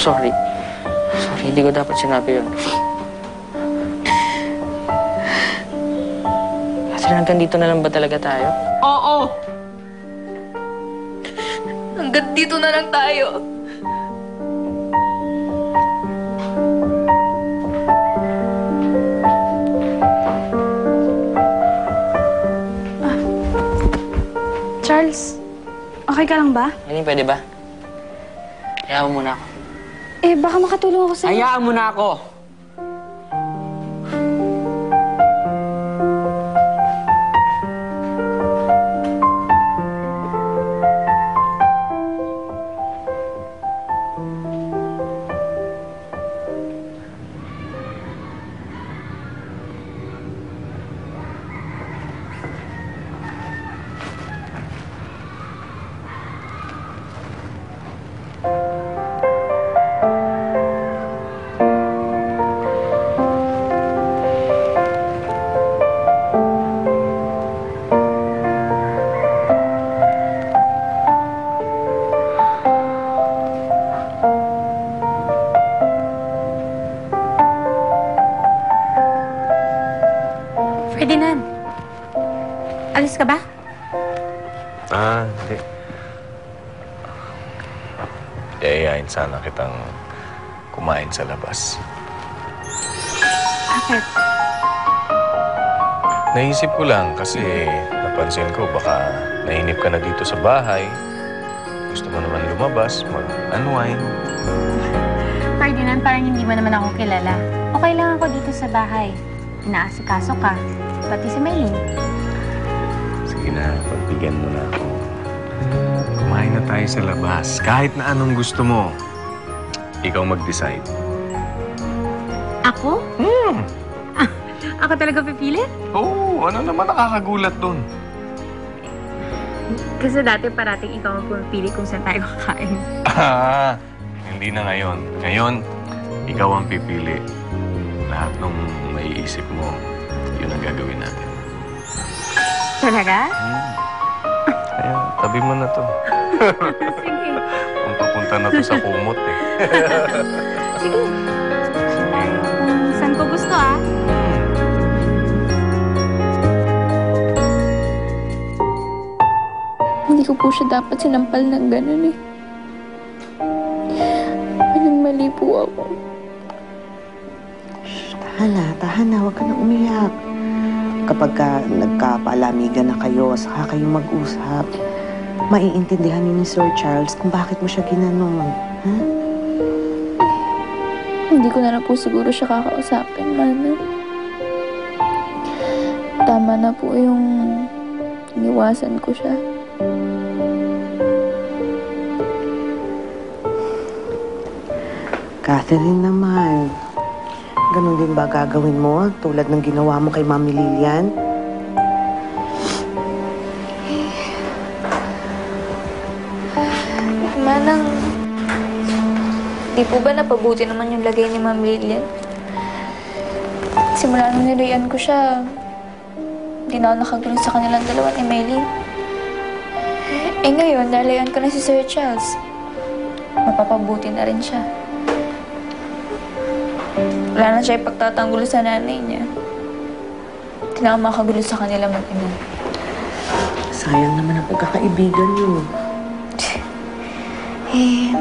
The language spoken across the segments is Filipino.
Sorry. Sorry, hindi ko dapat sinabi yun. Hanggang dito na lang ba talaga tayo? Oo! Hanggang dito na lang tayo. Charles, okay ka lang ba? Hindi, pwede ba? Hayaan mo muna ako. Eh, baka makatulong ako sa'yo. Hayaan mo na ako! Ferdinand, alis ka ba? Hindi. Iayain sana kitang kumain sa labas. Bakit? Naisip ko lang kasi napansin ko baka nainip ka na dito sa bahay. Gusto mo naman lumabas, mag-unwind. Ferdinand, parang hindi mo naman ako kilala. Okay lang ako dito sa bahay. Inaasikaso ka. Pati si Maylene. Sige na, pagbigyan mo na ako. Kumain na tayo sa labas. Kahit na anong gusto mo. Ikaw mag-decide. Ako? Ako talaga pipili? Oo, ano naman nakakagulat dun? Kasi dati parating ikaw ang pumipili kung saan tayo kakain. Hindi na ngayon. Ngayon, ikaw ang pipili. Lahat ng maiisip mo, yun ang gagawin natin. Talaga? Kaya, tabi mo na to. Sige. Kung papunta na to sa kumot eh. Sige. Saan ko gusto Hindi ko po siya dapat sinampal ng ganun eh. Anong mali po ako. Tahan na, huwag ka na umiyak. Kapag nagkapaalamigan na kayo, saka kayo mag-usap, maiintindihan ni Sir Charles kung bakit mo siya ginanon. Ha? Hindi ko na po siguro siya kakausapin, Mana. Tama na po yung iniwasan ko siya. Catherine naman, ganun din ba gagawin mo tulad ng ginawa mo kay Mami Lilian? Manang, di po ba napabuti naman yung lagay ni Ma'am Lilian? Simula nung nilayan ko siya, hindi na ako nakagulo sa kanilang dalawa ni Maylene. Eh ngayon, nalayan ko na si Sir Charles. Mapapabuti na rin siya. Wala na siya ipagtatanggol sa nanay niya. Hindi na ako makagulo sa kanila mag-ina. Sayang naman ang pagkakaibigan niyo. Eh,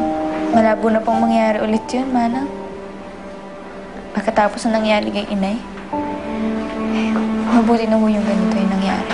malabo na pong mangyari ulit yun, Manang. Pagkatapos na nangyari kay Inay, eh, mabuti na ho yung ganito yung nangyari.